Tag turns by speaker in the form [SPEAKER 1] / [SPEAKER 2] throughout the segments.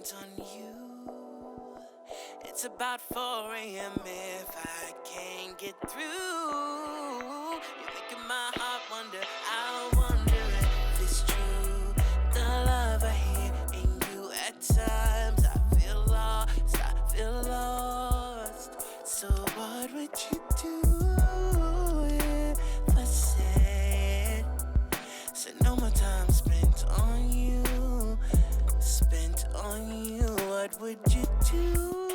[SPEAKER 1] spent on you. It's about 4 a.m. if I can't get through. You're making my heart wonder. I wonder if it's true. The love I hear in you at times. I feel lost. So what would you do if I said no more time spent on you? Spent on you, what would you do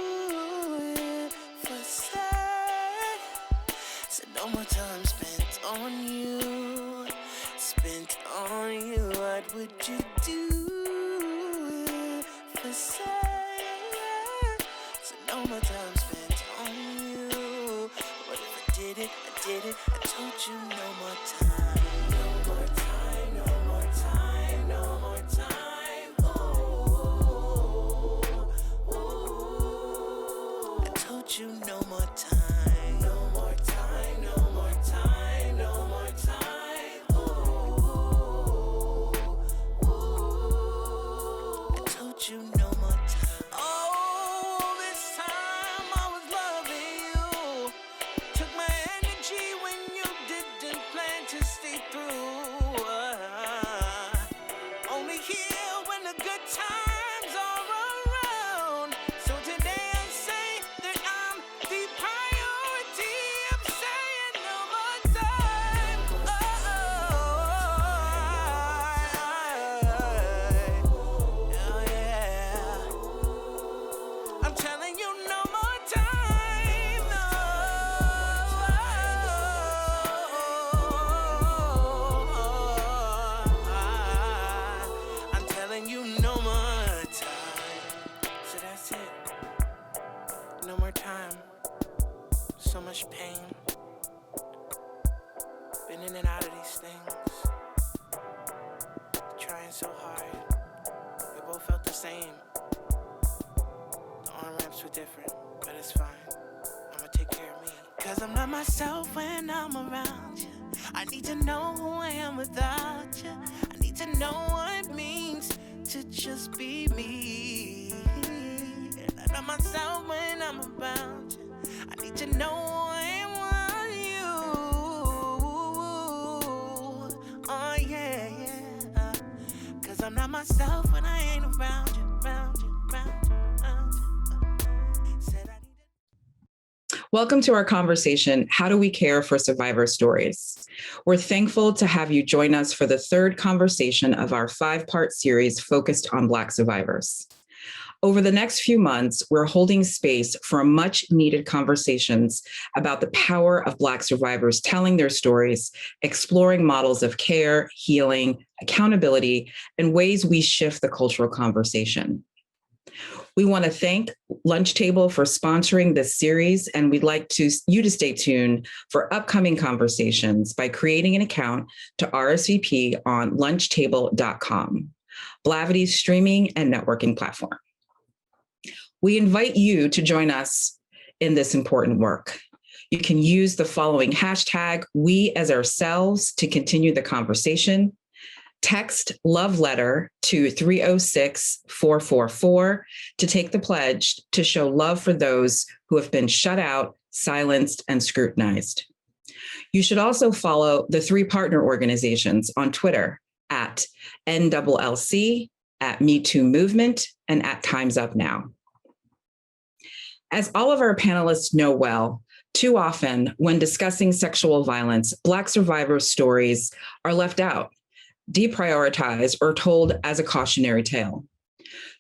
[SPEAKER 1] if I said no more time spent on you? Spent on you, what would you do if I said no more time spent on you? What if I did it, I told you no more time. No more time, no more time, no more time. You no more time, no more time, no more time, no more time. I told you no more time. Oh, this time I was loving you. Took my energy when you didn't plan to stay through. Only here when the good times are around. So today I say the priority of saying no more time. Oh, yeah. I'm telling you no more time. I'm telling you no more time. So that's it. No more time. So much pain. Been in and out of these things. Trying so hard. We both felt the same. The on-ramps were different, but it's fine. I'ma take care of me. 'Cause I'm not myself when I'm around you. I need to know who I am without you. I need to know what it means to just be me. And I'm not myself when I'm around you. I need to know I want you. Oh yeah, yeah. 'Cause I'm not myself when I ain't around you, around you, around you, around you. Said I need.
[SPEAKER 2] Welcome to our conversation, How Do We Care for Survivor Stories? We're thankful to have you join us for the third conversation of our 5-part series focused on Black survivors. Over the next few months, we're holding space for much needed conversations about the power of Black survivors telling their stories, exploring models of care, healing, accountability, and ways we shift the cultural conversation. We want to thank Lunch Table for sponsoring this series, and we'd like you to stay tuned for upcoming conversations by creating an account to RSVP on lunchtable.com, Blavity's streaming and networking platform. We invite you to join us in this important work. You can use the following hashtag, #WeAsOurselves, to continue the conversation. Text love letter to 306-444 to take the pledge to show love for those who have been shut out, silenced, and scrutinized. You should also follow the 3 partner organizations on Twitter at NLLC, at MeToo Movement, and at Time's Up Now. As all of our panelists know well, too often when discussing sexual violence, Black survivors' stories are left out, deprioritized, or told as a cautionary tale.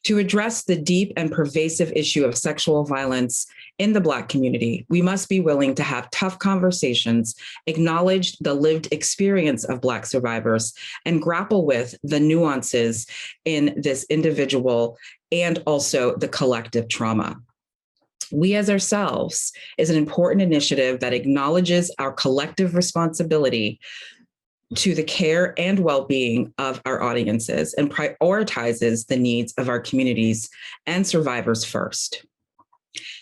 [SPEAKER 2] To address the deep and pervasive issue of sexual violence in the Black community, we must be willing to have tough conversations, acknowledge the lived experience of Black survivors, and grapple with the nuances in this individual and also the collective trauma. We As Ourselves is an important initiative that acknowledges our collective responsibility to the care and well-being of our audiences and prioritizes the needs of our communities and survivors first.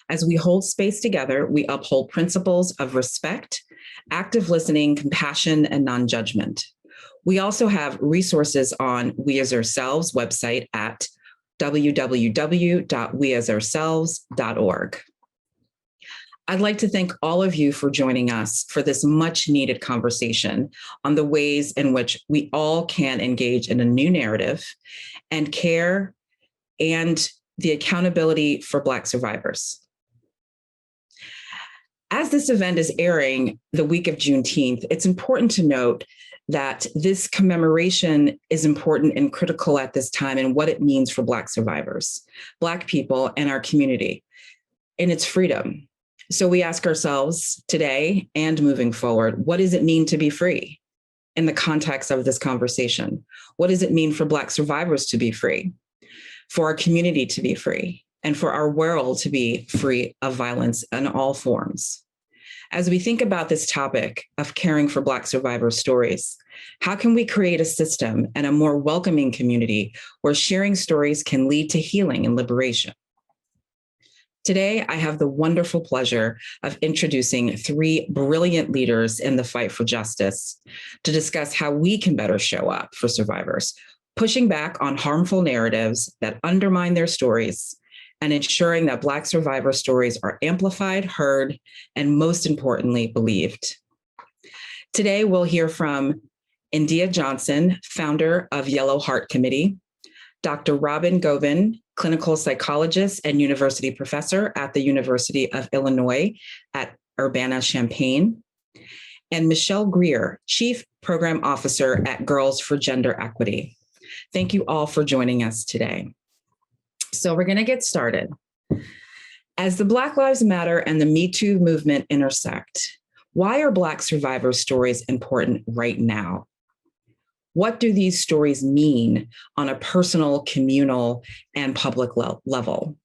[SPEAKER 2] As we hold space together, we uphold principles of respect, active listening, compassion, and non-judgment. We also have resources on We As Ourselves website at www.weasourselves.org. I'd like to thank all of you for joining us for this much needed conversation on the ways in which we all can engage in a new narrative and care and the accountability for Black survivors. As this event is airing the week of Juneteenth, it's important to note that this commemoration is important and critical at this time and what it means for Black survivors, Black people, and our community in its freedom. So we ask ourselves today and moving forward, what does it mean to be free in the context of this conversation? What does it mean for Black survivors to be free, for our community to be free, and for our world to be free of violence in all forms? As we think about this topic of caring for Black survivors' stories, how can we create a system and a more welcoming community where sharing stories can lead to healing and liberation? Today, I have the wonderful pleasure of introducing three brilliant leaders in the fight for justice to discuss how we can better show up for survivors, pushing back on harmful narratives that undermine their stories, and ensuring that Black survivor stories are amplified, heard, and most importantly, believed. Today, we'll hear from India Johnson, founder of Yellow Heart Committee, Dr. Robin Govin, clinical psychologist and university professor at the University of Illinois at Urbana-Champaign, and Michelle Grier, chief program officer at Girls for Gender Equity. Thank you all for joining us today. So we're going to get started. As the Black Lives Matter and the Me Too movement intersect, why are Black survivor stories important right now? What do these stories mean on a personal, communal, and public level?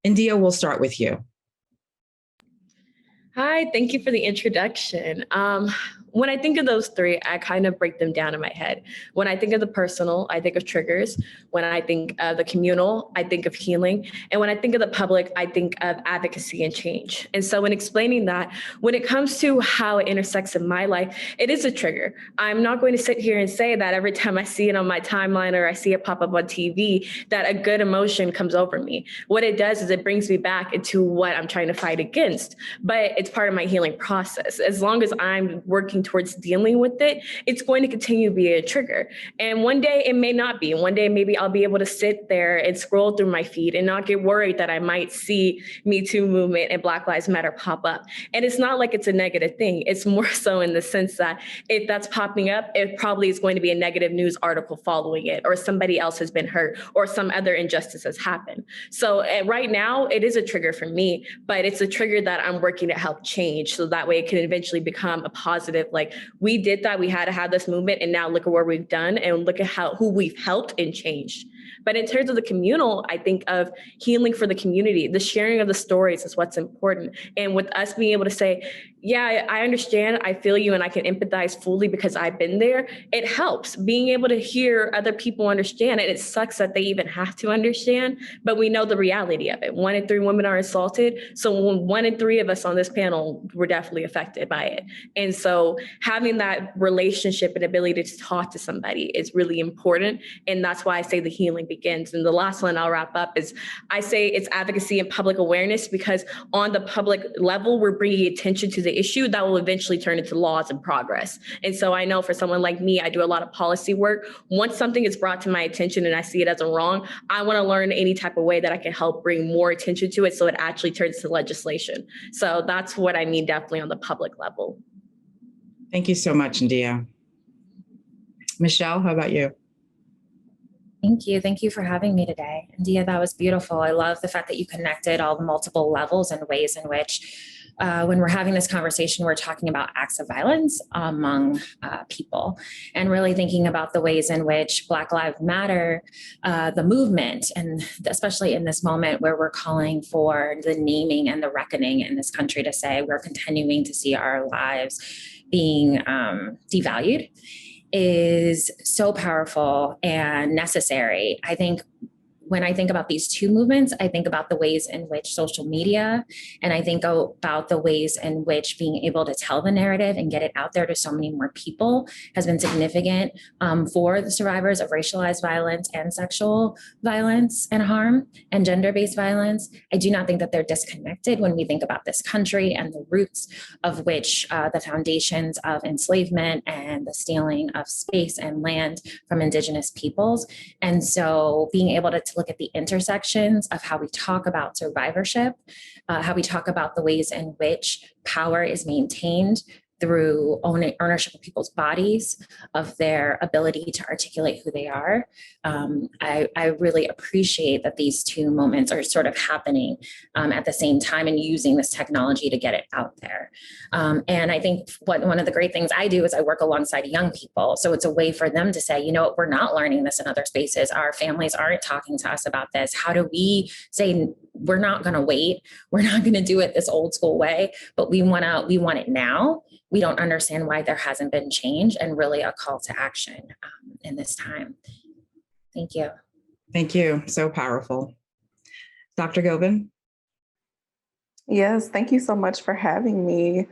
[SPEAKER 2] India, we'll start with you.
[SPEAKER 3] Hi, thank you for the introduction. When I think of those three, I kind of break them down in my head. When I think of the personal, I think of triggers. When I think of the communal, I think of healing. And when I think of the public, I think of advocacy and change. And so when explaining that, when it comes to how it intersects in my life, it is a trigger. I'm not going to sit here and say that every time I see it on my timeline or I see it pop up on TV, that a good emotion comes over me. What it does is it brings me back into what I'm trying to fight against. But it's part of my healing process. As long as I'm working towards dealing with it, it's going to continue to be a trigger. And one day it may not be. One day maybe I'll be able to sit there and scroll through my feed and not get worried that I might see Me Too movement and Black Lives Matter pop up. And it's not like it's a negative thing. It's more so in the sense that if that's popping up, it probably is going to be a negative news article following it, or somebody else has been hurt, or some other injustice has happened. So right now it is a trigger for me, but it's a trigger that I'm working to help change, so that way it can eventually become a positive, like, we did that, we had to have this movement, and now look at where we've done and look at who we've helped and changed. But in terms of the communal, I think of healing for the community. The sharing of the stories is what's important. And with us being able to say, yeah, I understand, I feel you, and I can empathize fully because I've been there, it helps. Being able to hear other people understand it. It sucks that they even have to understand, but we know the reality of it. 1 in 3 women are assaulted. So 1 in 3 of us on this panel were definitely affected by it. And so having that relationship and ability to talk to somebody is really important. And that's why I say the healing begins. And the last one I'll wrap up is I say it's advocacy and public awareness, because on the public level, we're bringing attention to the issue that will eventually turn into laws and progress. And so I know for someone like me, I do a lot of policy work. Once something is brought to my attention and I see it as a wrong, I want to learn any type of way that I can help bring more attention to it so it actually turns to legislation. So that's what I mean, definitely on the public level.
[SPEAKER 2] Thank you so much, India. Michelle, how about you?
[SPEAKER 4] Thank you. Thank you for having me today. India, that was beautiful. I love the fact that you connected all the multiple levels and ways in which when we're having this conversation, we're talking about acts of violence among people, and really thinking about the ways in which Black Lives Matter, the movement, and especially in this moment where we're calling for the naming and the reckoning in this country to say we're continuing to see our lives being devalued, is so powerful and necessary. I think when I think about these two movements, I think about the ways in which social media, and I think about the ways in which being able to tell the narrative and get it out there to so many more people has been significant for the survivors of racialized violence and sexual violence and harm and gender-based violence. I do not think that they're disconnected when we think about this country and the roots of which the foundations of enslavement and the stealing of space and land from Indigenous peoples. And so being able to look at the intersections of how we talk about survivorship, how we talk about the ways in which power is maintained through ownership of people's bodies, of their ability to articulate who they are. I really appreciate that these two moments are sort of happening at the same time and using this technology to get it out there. And I think one of the great things I do is I work alongside young people. So it's a way for them to say, you know what, we're not learning this in other spaces. Our families aren't talking to us about this. How do we say, we're not going to wait. We're not going to do it this old school way, but we want it now. We don't understand why there hasn't been change, and really a call to action in this time. Thank you.
[SPEAKER 2] Thank you. So powerful. Dr. Govin?
[SPEAKER 5] Yes, thank you so much for having me.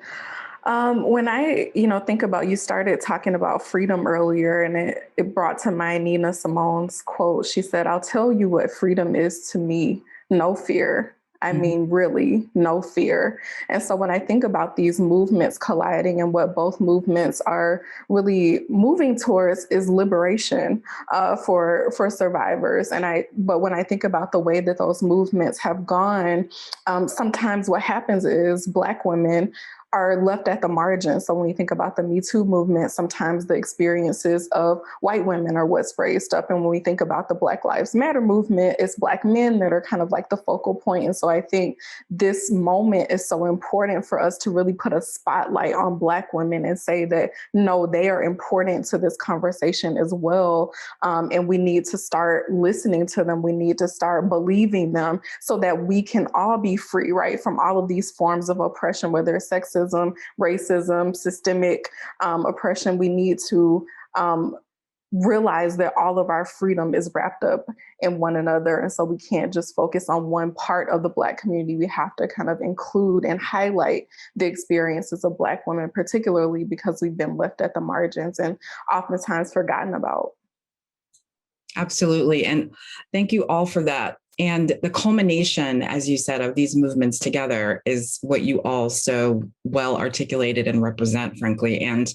[SPEAKER 5] When I, think about, you started talking about freedom earlier, and it brought to mind Nina Simone's quote. She said, "I'll tell you what freedom is to me, no fear. I mean, really, no fear." And so when I think about these movements colliding, and what both movements are really moving towards is liberation for survivors. But when I think about the way that those movements have gone, sometimes what happens is Black women are left at the margins. So when you think about the Me Too movement, sometimes the experiences of white women are what's raised up. And when we think about the Black Lives Matter movement, it's Black men that are kind of like the focal point. And so I think this moment is so important for us to really put a spotlight on Black women and say that, no, they are important to this conversation as well. And we need to start listening to them. We need to start believing them so that we can all be free, right, from all of these forms of oppression, whether it's sexism, racism, systemic oppression. We need to realize that all of our freedom is wrapped up in one another. And so we can't just focus on one part of the Black community. We have to kind of include and highlight the experiences of Black women, particularly because we've been left at the margins and oftentimes forgotten about.
[SPEAKER 2] Absolutely. And thank you all for that. And the culmination, as you said, of these movements together is what you all so well articulated and represent, frankly. And,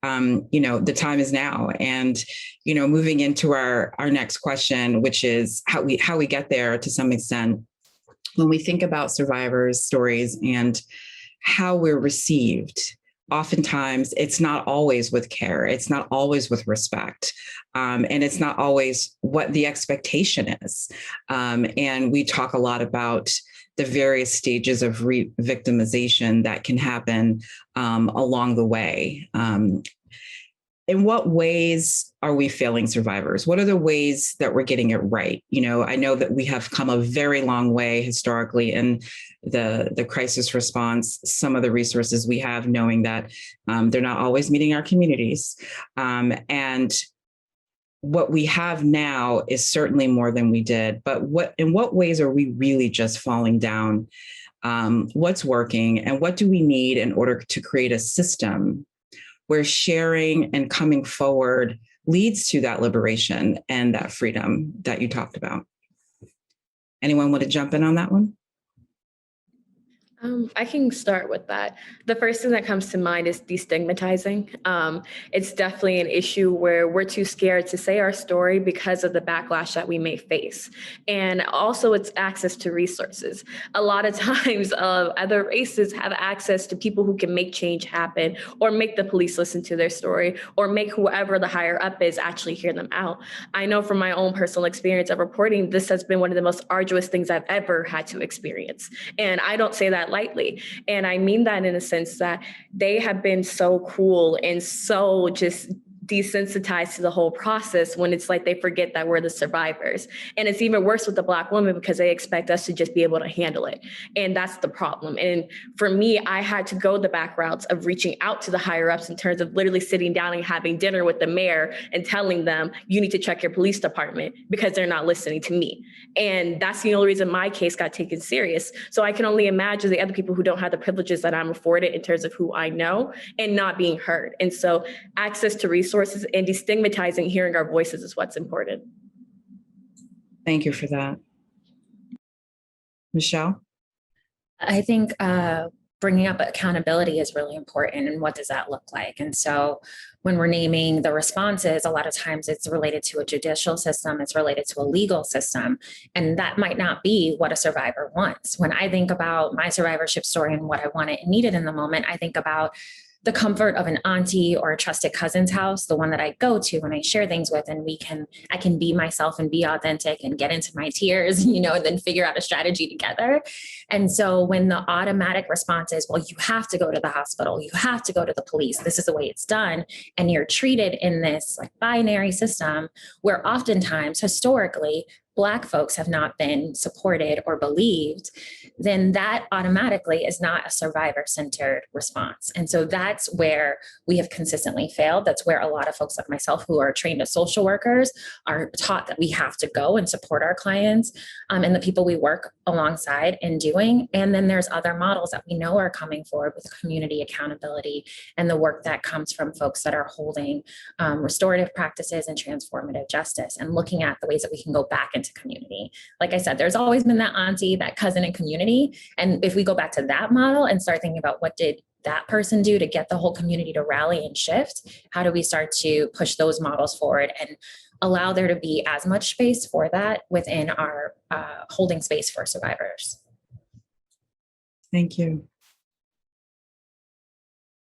[SPEAKER 2] the time is now. And, moving into our next question, which is how we get there to some extent, when we think about survivors' stories and how we're received, oftentimes it's not always with care. It's not always with respect. And it's not always what the expectation is. And we talk a lot about the various stages of re-victimization that can happen along the way. In what ways are we failing survivors? What are the ways that we're getting it right? I know that we have come a very long way historically in the crisis response, some of the resources we have, knowing that they're not always meeting our communities. And what we have now is certainly more than we did. But in what ways are we really just falling down? What's working, and what do we need in order to create a system where sharing and coming forward leads to that liberation and that freedom that you talked about? Anyone want to jump in on that one?
[SPEAKER 3] I can start with that. The first thing that comes to mind is destigmatizing. It's definitely an issue where we're too scared to say our story because of the backlash that we may face. And also it's access to resources. A lot of times other races have access to people who can make change happen, or make the police listen to their story, or make whoever the higher up is actually hear them out. I know from my own personal experience of reporting, this has been one of the most arduous things I've ever had to experience. And I don't say that lightly. And I mean that in a sense that they have been so cool and so just desensitized to the whole process when it's like they forget that we're the survivors. And it's even worse with the Black woman because they expect us to just be able to handle it. And that's the problem. And for me, I had to go the back routes of reaching out to the higher ups in terms of literally sitting down and having dinner with the mayor and telling them, you need to check your police department because they're not listening to me. And that's the only reason my case got taken serious. So I can only imagine the other people who don't have the privileges that I'm afforded in terms of who I know and not being heard. And so access to resources and destigmatizing hearing our voices is what's important.
[SPEAKER 2] Thank you for that. Michelle?
[SPEAKER 4] I think bringing up accountability is really important. And what does that look like? And so when we're naming the responses, a lot of times it's related to a judicial system, it's related to a legal system. And that might not be what a survivor wants. When I think about my survivorship story and what I wanted and needed in the moment, I think about the comfort of an auntie or a trusted cousin's house, the one that I go to and I share things with, and I can be myself and be authentic and get into my tears, and then figure out a strategy together. And so when the automatic response is, well, you have to go to the hospital, you have to go to the police, this is the way it's done, and you're treated in this like binary system where oftentimes historically Black folks have not been supported or believed, then that automatically is not a survivor-centered response. And so that's where we have consistently failed. That's where a lot of folks like myself who are trained as social workers are taught that we have to go and support our clients and the people we work alongside in doing. And then there's other models that we know are coming forward with community accountability and the work that comes from folks that are holding restorative practices and transformative justice and looking at the ways that we can go back into community. Like I said, there's always been that auntie, that cousin in community. And if we go back to that model and start thinking about what did that person do to get the whole community to rally and shift, how do we start to push those models forward and allow there to be as much space for that within our holding space for survivors?
[SPEAKER 2] Thank you.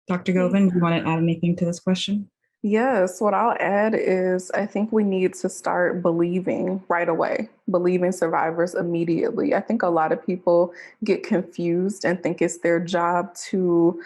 [SPEAKER 2] Dr. Govind, do you want to add anything to this question?
[SPEAKER 5] Yes, what I'll add is I think we need to start believing right away, believing survivors immediately. I think a lot of people get confused and think it's their job to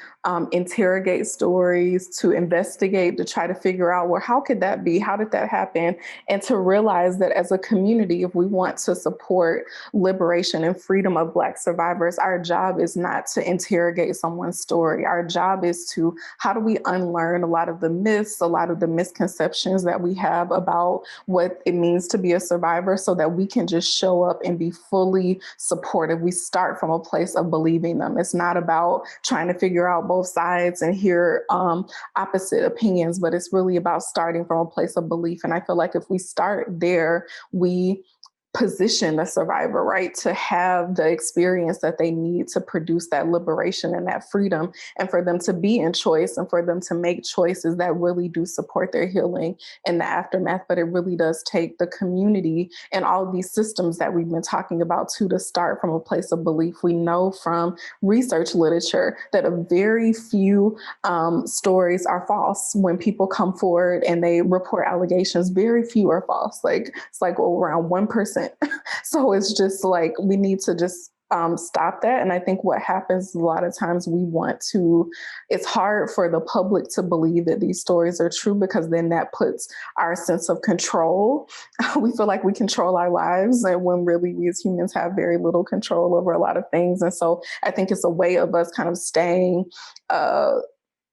[SPEAKER 5] interrogate stories, to investigate, to try to figure out, well, how could that be? How did that happen? And to realize that as a community, if we want to support liberation and freedom of Black survivors, our job is not to interrogate someone's story. Our job is to, how do we unlearn a lot of the myths, a lot of the misconceptions that we have about what it means to be a survivor so that we can just show up and be fully supportive. We start from a place of believing them. It's not about trying to figure out both sides and hear opposite opinions, but it's really about starting from a place of belief. And I feel like if we start there, we position the survivor, right, to have the experience that they need to produce that liberation and that freedom, and for them to be in choice and for them to make choices that really do support their healing in the aftermath. But it really does take the community and all of these systems that we've been talking about too to start from a place of belief. We know from research literature that a very few stories are false. When people come forward and they report allegations, very few are false. It's like around 1%. So it's just like we need to just stop that. And I think what happens a lot of times it's hard for the public to believe that these stories are true because then that puts our sense of control. We feel like we control our lives and when really we as humans have very little control over a lot of things. And so I think it's a way of us kind of staying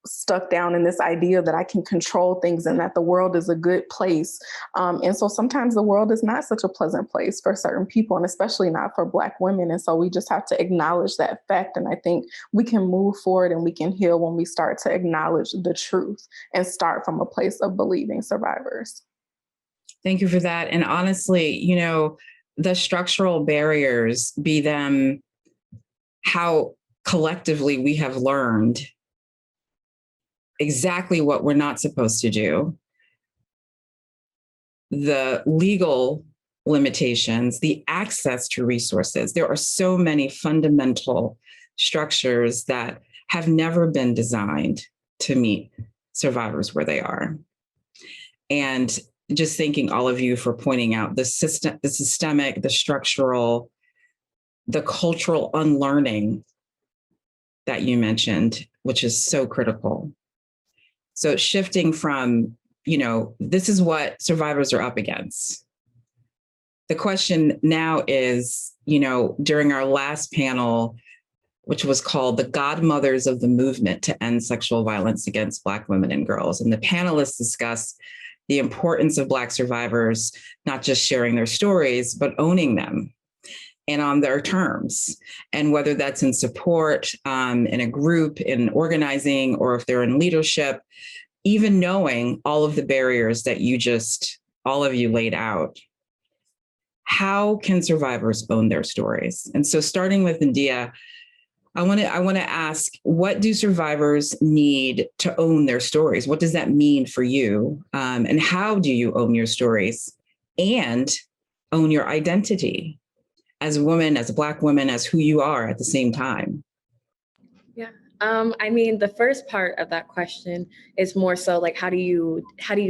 [SPEAKER 5] stuck down in this idea that I can control things and that the world is a good place. And so sometimes the world is not such a pleasant place for certain people, and especially not for Black women. And so we just have to acknowledge that fact. And I think we can move forward and we can heal when we start to acknowledge the truth and start from a place of believing survivors.
[SPEAKER 2] Thank you for that. And honestly, the structural barriers, be them how collectively we have learned exactly what we're not supposed to do, the legal limitations, the access to resources. There are so many fundamental structures that have never been designed to meet survivors where they are. And just thanking all of you for pointing out the systemic, the structural, the cultural unlearning that you mentioned, which is so critical. So shifting from this is what survivors are up against. The question now is, during our last panel, which was called The Godmothers of the Movement to End Sexual Violence Against Black Women and Girls. And the panelists discussed the importance of Black survivors, not just sharing their stories, but owning them and on their terms. And whether that's in support, in a group, in organizing, or if they're in leadership, even knowing all of the barriers that all of you laid out. How can survivors own their stories? And so starting with India, I want to ask, what do survivors need to own their stories? What does that mean for you? And how do you own your stories and own your identity as a woman, as a Black woman, as who you are at the same time?
[SPEAKER 3] Yeah. The first part of that question is more so like, how do you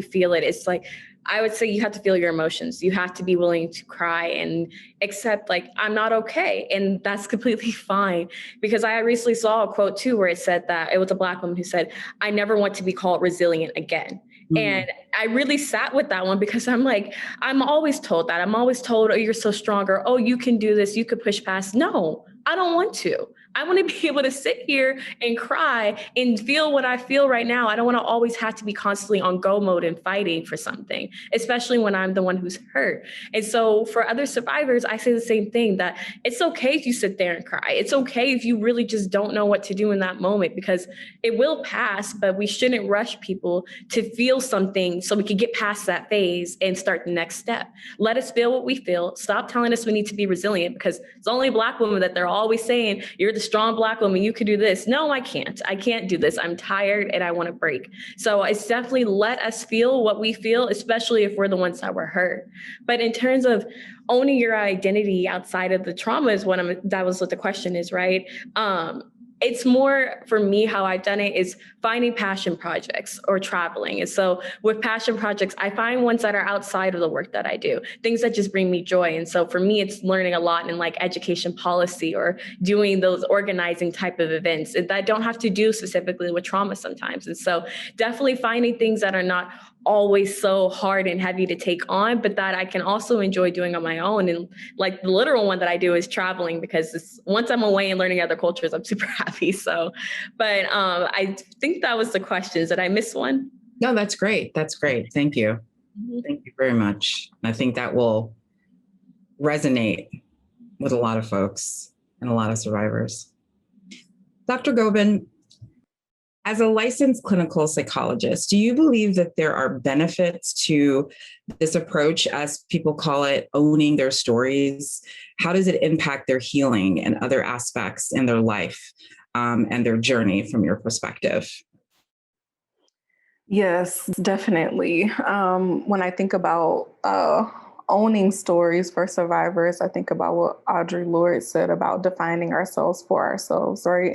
[SPEAKER 3] feel it? It's like, I would say you have to feel your emotions. You have to be willing to cry and accept, like, I'm not okay. And that's completely fine. Because I recently saw a quote too, where it said that it was a Black woman who said, I never want to be called resilient again. Mm-hmm. And I really sat with that one because I'm like, I'm always told that. I'm always told, oh, you're so strong, or, oh, you can do this. You could push past. No, I don't want to. I want to be able to sit here and cry and feel what I feel right now. I don't want to always have to be constantly on go mode and fighting for something, especially when I'm the one who's hurt. And so for other survivors, I say the same thing, that it's okay if you sit there and cry. It's okay if you really just don't know what to do in that moment, because it will pass, but we shouldn't rush people to feel something so we can get past that phase and start the next step. Let us feel what we feel. Stop telling us we need to be resilient, because it's only Black women that they're always saying, you're the strong Black woman, you could do this. No, I can't. I can't do this. I'm tired and I want to break. So it's definitely let us feel what we feel, especially if we're the ones that were hurt. But in terms of owning your identity outside of the trauma is that was what the question is, right? It's more for me, how I've done it is finding passion projects or traveling. And so with passion projects, I find ones that are outside of the work that I do, things that just bring me joy. And so for me, it's learning a lot in like education policy or doing those organizing type of events that don't have to do specifically with trauma sometimes. And so definitely finding things that are not always so hard and heavy to take on, but that I can also enjoy doing on my own. And like the literal one that I do is traveling, because once I'm away and learning other cultures, I'm super happy. So, but I think that was the questions. Did I miss one?
[SPEAKER 2] No, that's great. That's great. Thank you. Mm-hmm. Thank you very much. I think that will resonate with a lot of folks and a lot of survivors. Dr. Gobin, as a licensed clinical psychologist, do you believe that there are benefits to this approach, as people call it, owning their stories? How does it impact their healing and other aspects in their life and their journey from your perspective?
[SPEAKER 5] Yes, definitely. When I think about owning stories for survivors, I think about what Audre Lorde said about defining ourselves for ourselves, right?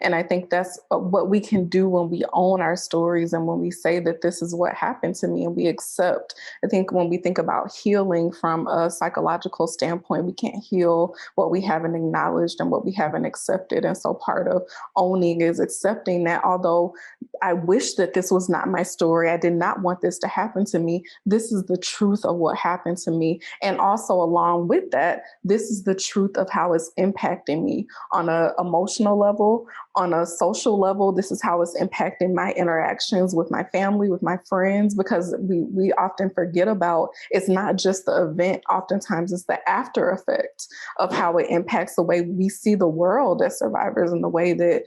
[SPEAKER 5] And I think that's what we can do when we own our stories and when we say that this is what happened to me and we accept. I think when we think about healing from a psychological standpoint, we can't heal what we haven't acknowledged and what we haven't accepted. And so part of owning is accepting that although I wish that this was not my story, I did not want this to happen to me, this is the truth of what happened to me. And also along with that, this is the truth of how it's impacting me on an emotional level, on a social level. This is how it's impacting my interactions with my family, with my friends, because we often forget about it's not just the event. Oftentimes it's the after effect of how it impacts the way we see the world as survivors and the way that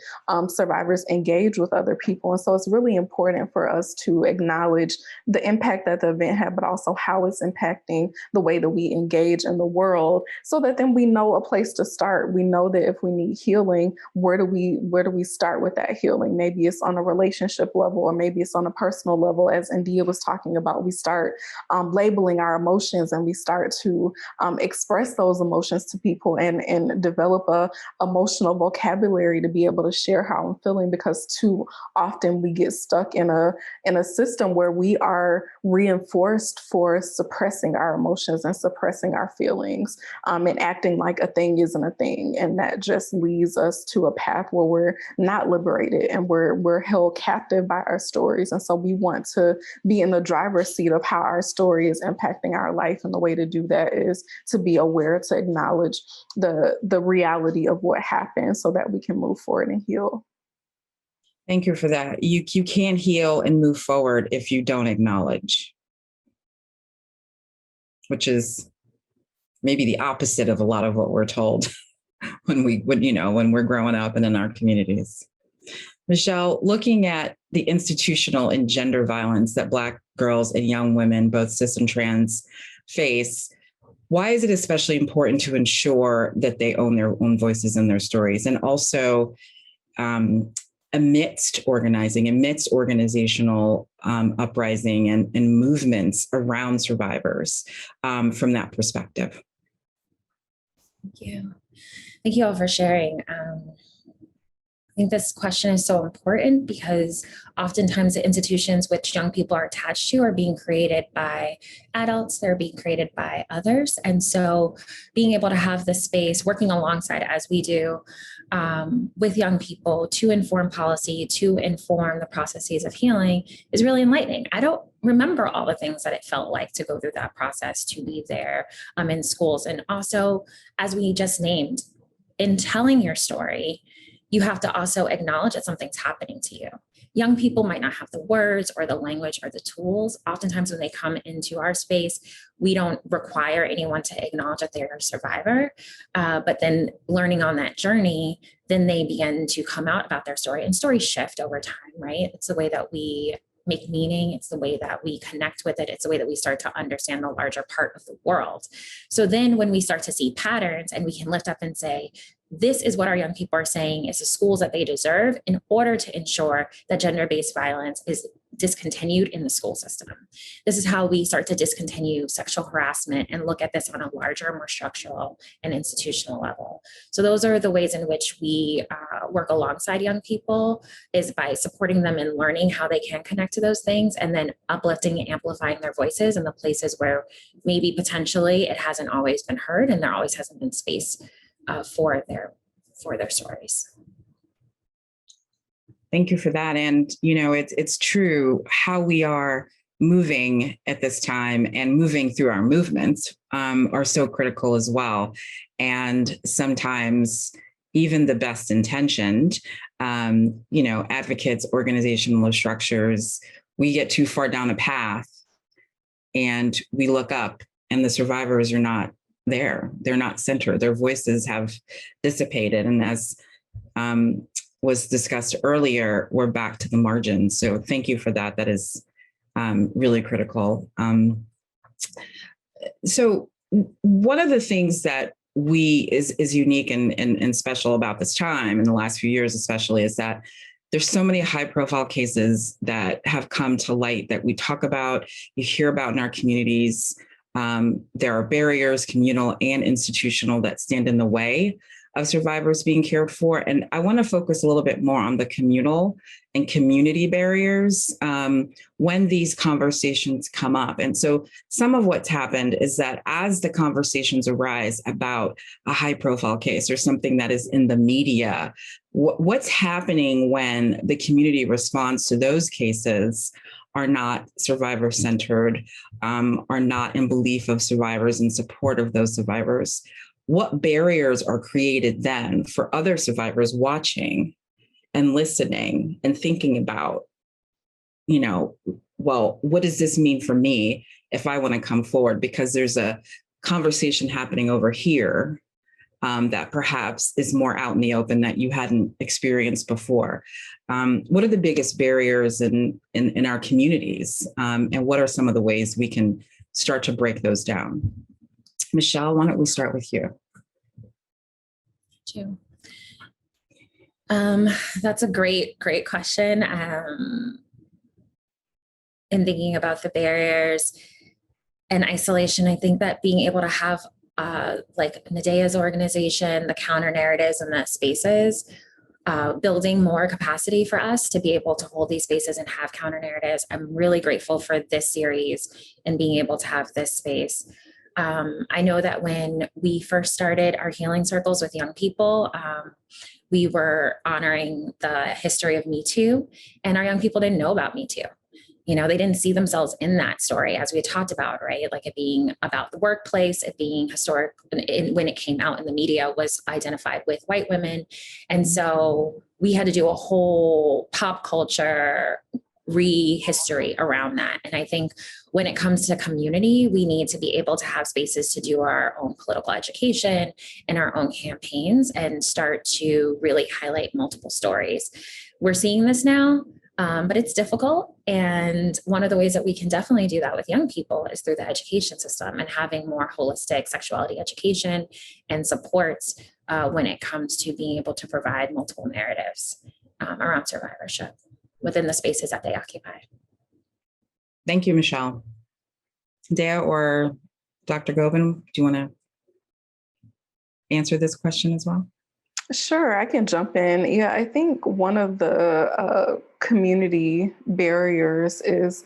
[SPEAKER 5] survivors engage with other people. And so it's really important for us to acknowledge the impact that the event had, but also how it's impacting the way that we engage in the world, so that then we know a place to start. We know that if we need healing, where do we start with that healing? Maybe it's on a relationship level, or maybe it's on a personal level, as India was talking about. We start labeling our emotions, and we start to express those emotions to people and develop a emotional vocabulary to be able to share how I'm feeling, because too often we get stuck in a system where we are reinforced for suppressing our emotions and suppressing our feelings, and acting like a thing isn't a thing. And that just leads us to a path where we're not liberated and we're held captive by our stories. And so we want to be in the driver's seat of how our story is impacting our life. And the way to do that is to be aware, to acknowledge the reality of what happened so that we can move forward and heal.
[SPEAKER 2] Thank you for that. You can't heal and move forward if you don't acknowledge, which is maybe the opposite of a lot of what we're told when we're growing up and in our communities. Michelle, looking at the institutional and gender violence that Black girls and young women, both cis and trans, face, why is it especially important to ensure that they own their own voices and their stories? And also, amidst organizational uprising and movements around survivors from that perspective?
[SPEAKER 4] Thank you. Thank you all for sharing. I think this question is so important because oftentimes the institutions which young people are attached to are being created by adults, they're being created by others. And so being able to have the space, working alongside as we do with young people to inform policy, to inform the processes of healing is really enlightening. I don't remember all the things that it felt like to go through that process, to be there in schools. And also, as we just named, in telling your story, you have to also acknowledge that something's happening to you. Young people might not have the words or the language or the tools. Oftentimes when they come into our space, we don't require anyone to acknowledge that they're a survivor. But then learning on that journey, then they begin to come out about their story, and stories shift over time, right? It's the way that we make meaning. It's the way that we connect with it. It's the way that we start to understand the larger part of the world. So then when we start to see patterns and we can lift up and say, this is what our young people are saying is the schools that they deserve in order to ensure that gender-based violence is discontinued in the school system. This is how we start to discontinue sexual harassment and look at this on a larger, more structural and institutional level. So those are the ways in which we work alongside young people, is by supporting them in learning how they can connect to those things, and then uplifting and amplifying their voices in the places where maybe potentially it hasn't always been heard and there always hasn't been space for their stories.
[SPEAKER 2] Thank you for that. And, it's true how we are moving at this time and moving through our movements are so critical as well. And sometimes even the best intentioned, advocates, organizational structures, we get too far down a path and we look up and the survivors are not there. They're not centered. Their voices have dissipated. And as was discussed earlier, we're back to the margins. So thank you for that. That is really critical. So one of the things that is unique and special about this time in the last few years, especially, is that there's so many high profile cases that have come to light that we talk about, you hear about in our communities. There are barriers, communal and institutional, that stand in the way of survivors being cared for. And I want to focus a little bit more on the communal and community barriers when these conversations come up. And so some of what's happened is that as the conversations arise about a high profile case or something that is in the media, what's happening when the community responds to those cases are not survivor-centered, are not in belief of survivors and support of those survivors. What barriers are created then for other survivors watching and listening and thinking about, well, what does this mean for me if I want to come forward? Because there's a conversation happening over here that perhaps is more out in the open that you hadn't experienced before. What are the biggest barriers in our communities? And what are some of the ways we can start to break those down? Michelle, why don't we start with you?
[SPEAKER 4] Thank you. That's a great question. In thinking about the barriers and isolation, I think that being able to have like Nadea's organization, the counter narratives and the spaces, building more capacity for us to be able to hold these spaces and have counter narratives. I'm really grateful for this series and being able to have this space. I know that when we first started our healing circles with young people, we were honoring the history of Me Too, and our young people didn't know about Me Too. You know, they didn't see themselves in that story, as we had talked about, right? Like it being about the workplace, it being historic. When it came out in the media, was identified with white women. And so we had to do a whole pop culture re-history around that. And I think when it comes to community, we need to be able to have spaces to do our own political education and our own campaigns and start to really highlight multiple stories. We're seeing this now. But it's difficult. And one of the ways that we can definitely do that with young people is through the education system and having more holistic sexuality education and supports when it comes to being able to provide multiple narratives around survivorship within the spaces that they occupy.
[SPEAKER 2] Thank you, Michelle. Dea or Dr. Govind, do you want to answer this question as well?
[SPEAKER 5] Sure, I can jump in. Yeah, I think one of the community barriers is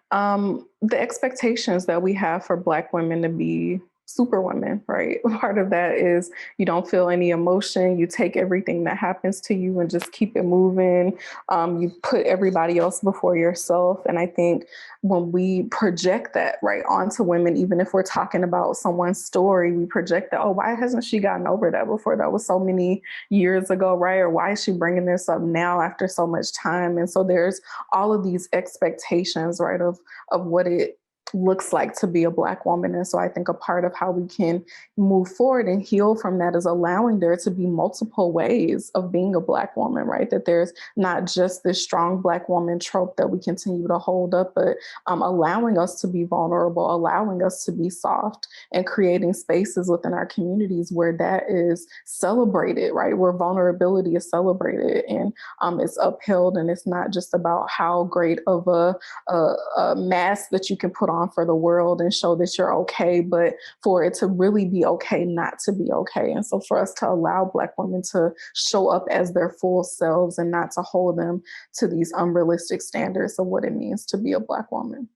[SPEAKER 5] the expectations that we have for Black women to be superwomen, right? Part of that is you don't feel any emotion. You take everything that happens to you and just keep it moving. You put everybody else before yourself. And I think when we project that right onto women, even if we're talking about someone's story, we project that, oh, why hasn't she gotten over that before? That was so many years ago, right? Or why is she bringing this up now after so much time? And so there's all of these expectations, right, of what it looks like to be a Black woman. And so I think a part of how we can move forward and heal from that is allowing there to be multiple ways of being a Black woman, right? That there's not just this strong Black woman trope that we continue to hold up, but allowing us to be vulnerable, allowing us to be soft, and creating spaces within our communities where that is celebrated, right? Where vulnerability is celebrated and it's upheld, and it's not just about how great of a mask that you can put on for the world and show that you're okay, but for it to really be okay not to be okay. And so for us to allow Black women to show up as their full selves and not to hold them to these unrealistic standards of what it means to be a Black woman.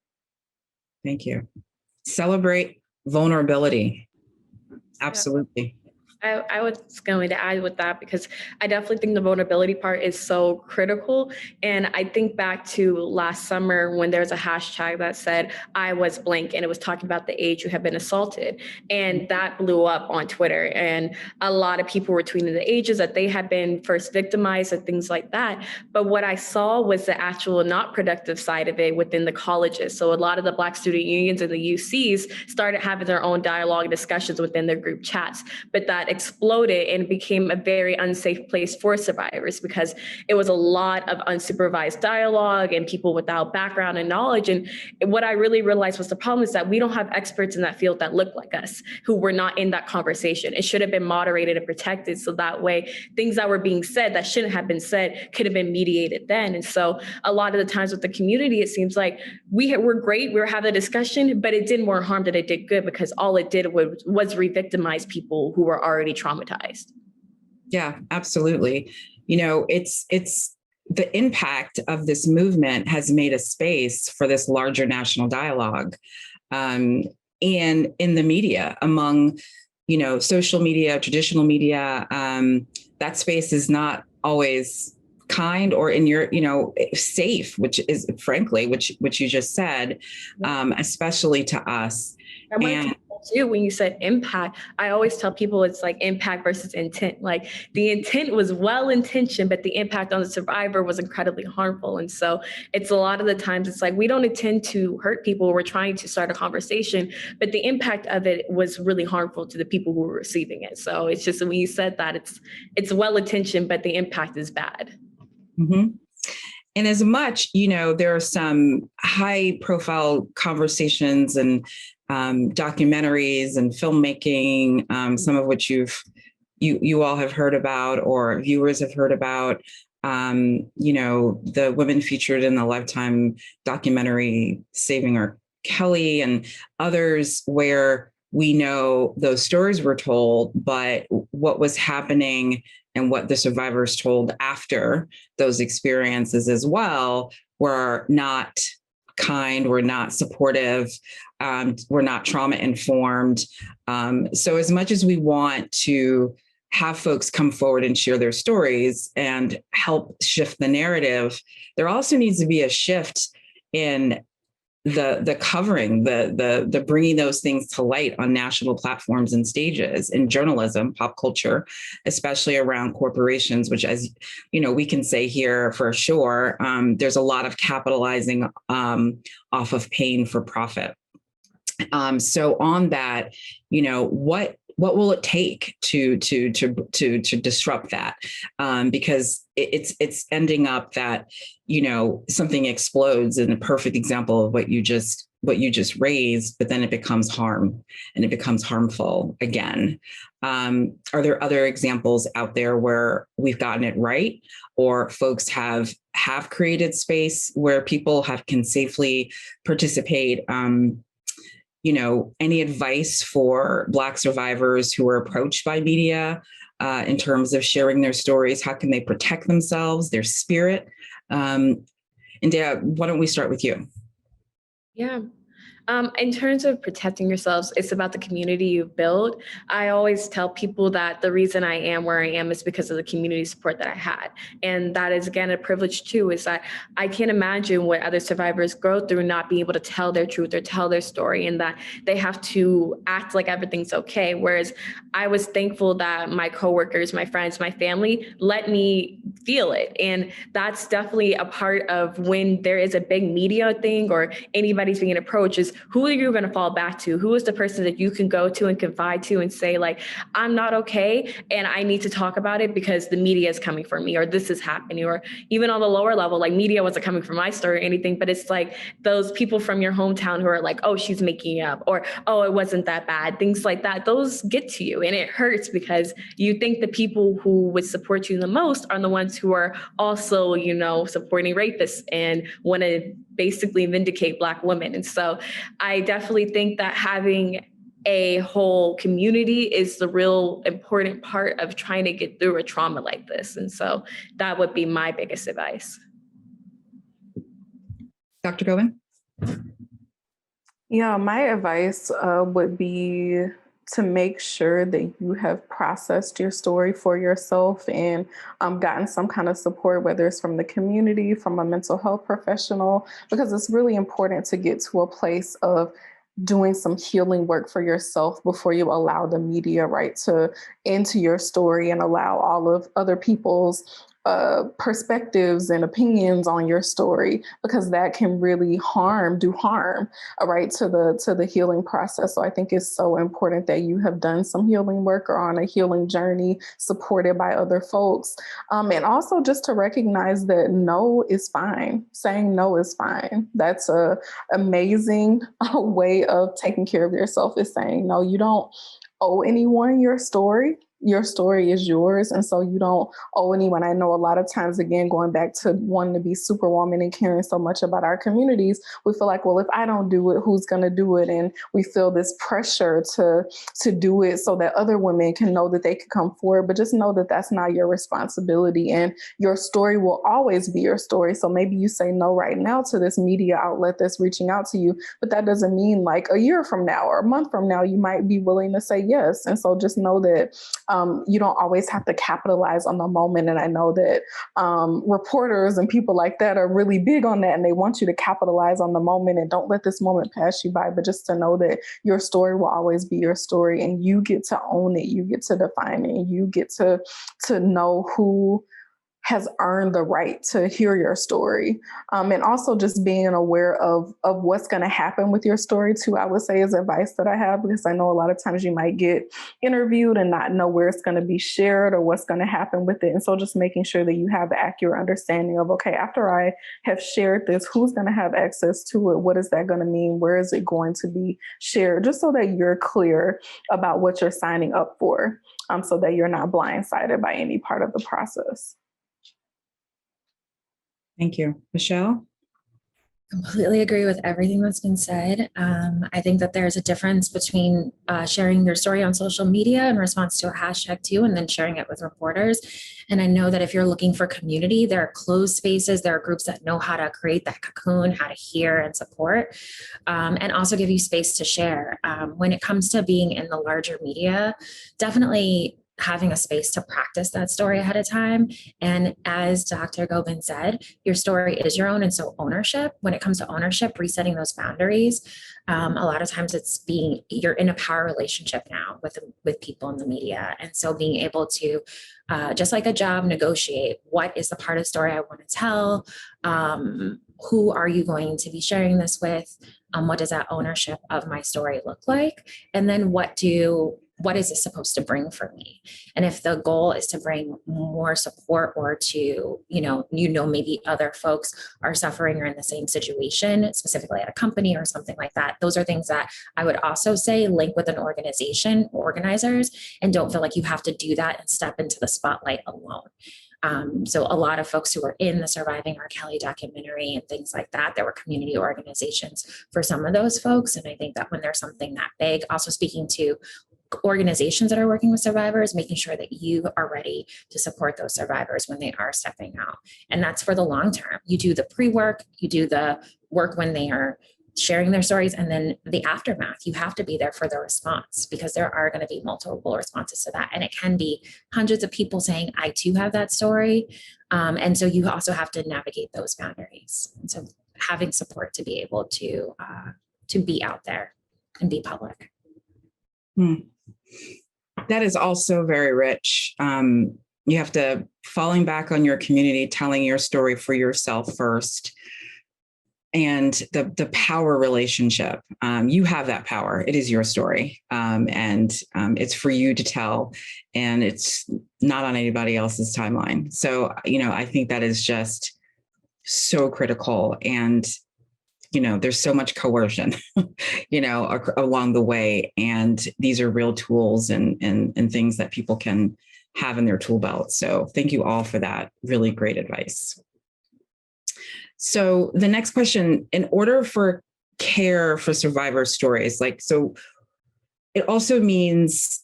[SPEAKER 2] Thank you. Celebrate vulnerability. Absolutely.
[SPEAKER 3] I was going to add with that, because I definitely think the vulnerability part is so critical. And I think back to last summer when there's a hashtag that said, I was blank, and it was talking about the age you have been assaulted. And that blew up on Twitter. And a lot of people were tweeting the ages that they had been first victimized and things like that. But what I saw was the actual not productive side of it within the colleges. So a lot of the Black student unions and the UCs started having their own dialogue and discussions within their group chats. But that exploded and became a very unsafe place for survivors, because it was a lot of unsupervised dialogue and people without background and knowledge. And what I really realized was the problem is that we don't have experts in that field that look like us, who were not in that conversation. It should have been moderated and protected, so that way things that were being said that shouldn't have been said could have been mediated then. And so a lot of the times with the community, it seems like we're great, we were having a discussion, but it did more harm than it did good, because all it did was re-victimize people who were already traumatized.
[SPEAKER 2] Yeah, absolutely. You know, it's the impact of this movement has made a space for this larger national dialogue, and in the media, among, you know, social media, traditional media. That space is not always kind or in your, you know, safe, which is frankly, which you just said, especially to us. And
[SPEAKER 3] too, when you said impact, I always tell people it's like impact versus intent. Like the intent was well-intentioned, but the impact on the survivor was incredibly harmful. And so it's a lot of the times it's like we don't intend to hurt people. We're trying to start a conversation, but the impact of it was really harmful to the people who were receiving it. So it's just when you said that it's well-intentioned, but the impact is bad.
[SPEAKER 2] Mm-hmm. And as much, you know, there are some high-profile conversations and documentaries and filmmaking, some of which you all have heard about or viewers have heard about. You know, the women featured in the Lifetime documentary Saving R. Kelly and others, where we know those stories were told, but what was happening and what the survivors told after those experiences as well were not kind, were not supportive, We're not trauma informed. So as much as we want to have folks come forward and share their stories and help shift the narrative, there also needs to be a shift in the covering, the bringing those things to light on national platforms and stages in journalism, pop culture, especially around corporations, which, as you know, we can say here for sure, there's a lot of capitalizing off of pain for profit. So on that, you know, what will it take to disrupt that? Because it's ending up that, you know, something explodes, in a perfect example of what you just raised, but then it becomes harm and it becomes harmful again. Are there other examples out there where we've gotten it right, or folks have created space where people can safely participate? You know, any advice for Black survivors who are approached by media in terms of sharing their stories? How can they protect themselves, their spirit? And Dea, why don't we start with you?
[SPEAKER 3] Yeah. In terms of protecting yourselves, it's about the community you build. I always tell people that the reason I am where I am is because of the community support that I had. And that is, again, a privilege too, is that I can't imagine what other survivors go through not being able to tell their truth or tell their story, and that they have to act like everything's okay. Whereas I was thankful that my coworkers, my friends, my family let me feel it. And that's definitely a part of when there is a big media thing or anybody's being approached, is who are you going to fall back to? Who is the person that you can go to and confide to and say, like, I'm not okay and I need to talk about it because the media is coming for me, or this is happening, or even on the lower level, like media wasn't coming for my story or anything, but it's like those people from your hometown who are like, oh, she's making it up, or, oh, it wasn't that bad. Things like that, those get to you and it hurts because you think the people who would support you the most are the ones who are also, you know, supporting rapists and want to basically vindicate Black women. And so I definitely think that having a whole community is the real important part of trying to get through a trauma like this. And so that would be my biggest advice.
[SPEAKER 2] Dr. Govan?
[SPEAKER 5] Yeah, my advice would be to make sure that you have processed your story for yourself and gotten some kind of support, whether it's from the community, from a mental health professional, because it's really important to get to a place of doing some healing work for yourself before you allow the media to into your story and allow all of other people's perspectives and opinions on your story, because that can really do harm, to the healing process. So I think it's so important that you have done some healing work or on a healing journey supported by other folks. And also just to recognize that no is fine. Saying no is fine. That's a amazing way of taking care of yourself, is saying no. You don't owe anyone your story. Your story is yours. And so you don't owe anyone. I know a lot of times, again, going back to wanting to be superwoman and caring so much about our communities, we feel like, well, if I don't do it, who's going to do it? And we feel this pressure to do it so that other women can know that they can come forward. But just know that that's not your responsibility, and your story will always be your story. So maybe you say no right now to this media outlet that's reaching out to you, but that doesn't mean like a year from now or a month from now, you might be willing to say yes. And so just know that you don't always have to capitalize on the moment. And I know that reporters and people like that are really big on that, and they want you to capitalize on the moment and don't let this moment pass you by. But just to know that your story will always be your story, and you get to own it, you get to define it, and you get to know who has earned the right to hear your story. And also just being aware of what's going to happen with your story too, I would say, is advice that I have, because I know a lot of times you might get interviewed and not know where it's going to be shared or what's going to happen with it. And so just making sure that you have the accurate understanding of, okay, after I have shared this, who's going to have access to it? What is that going to mean? Where is it going to be shared? Just so that you're clear about what you're signing up for, so that you're not blindsided by any part of the process.
[SPEAKER 2] Thank you. Michelle?
[SPEAKER 4] Completely agree with everything that's been said. I think that there's a difference between sharing your story on social media in response to a hashtag too, and then sharing it with reporters. And I know that if you're looking for community, there are closed spaces, there are groups that know how to create that cocoon, how to hear and support, and also give you space to share. When it comes to being in the larger media, definitely having a space to practice that story ahead of time. And as Dr. Gobin said, your story is your own. And so ownership, when it comes to ownership, resetting those boundaries, a lot of times you're in a power relationship now with people in the media. And so being able to, just like a job, negotiate what is the part of the story I want to tell, who are you going to be sharing this with? What does that ownership of my story look like? And then what is it supposed to bring for me? And if the goal is to bring more support or to, maybe other folks are suffering or in the same situation, specifically at a company or something like that, those are things that I would also say link with an organization, organizers, and don't feel like you have to do that and step into the spotlight alone. So a lot of folks who were in the Surviving R. Kelly documentary and things like that, there were community organizations for some of those folks. And I think that when there's something that big, also speaking to organizations that are working with survivors, making sure that you are ready to support those survivors when they are stepping out. And that's for the long term. You do the pre-work, you do the work when they are sharing their stories, and then the aftermath. You have to be there for the response, because there are going to be multiple responses to that. And it can be hundreds of people saying, I too have that story. And so you also have to navigate those boundaries. And so having support to be able to be out there and be public.
[SPEAKER 2] That is also very rich. You have to falling back on your community, telling your story for yourself first, and the power relationship. You have that power. It is your story, and it's for you to tell, and it's not on anybody else's timeline. So, I think that is just so critical. And there's so much coercion, along the way. And these are real tools and things that people can have in their tool belt. So thank you all for that. Really great advice. So the next question, in order for care for survivor stories, so it also means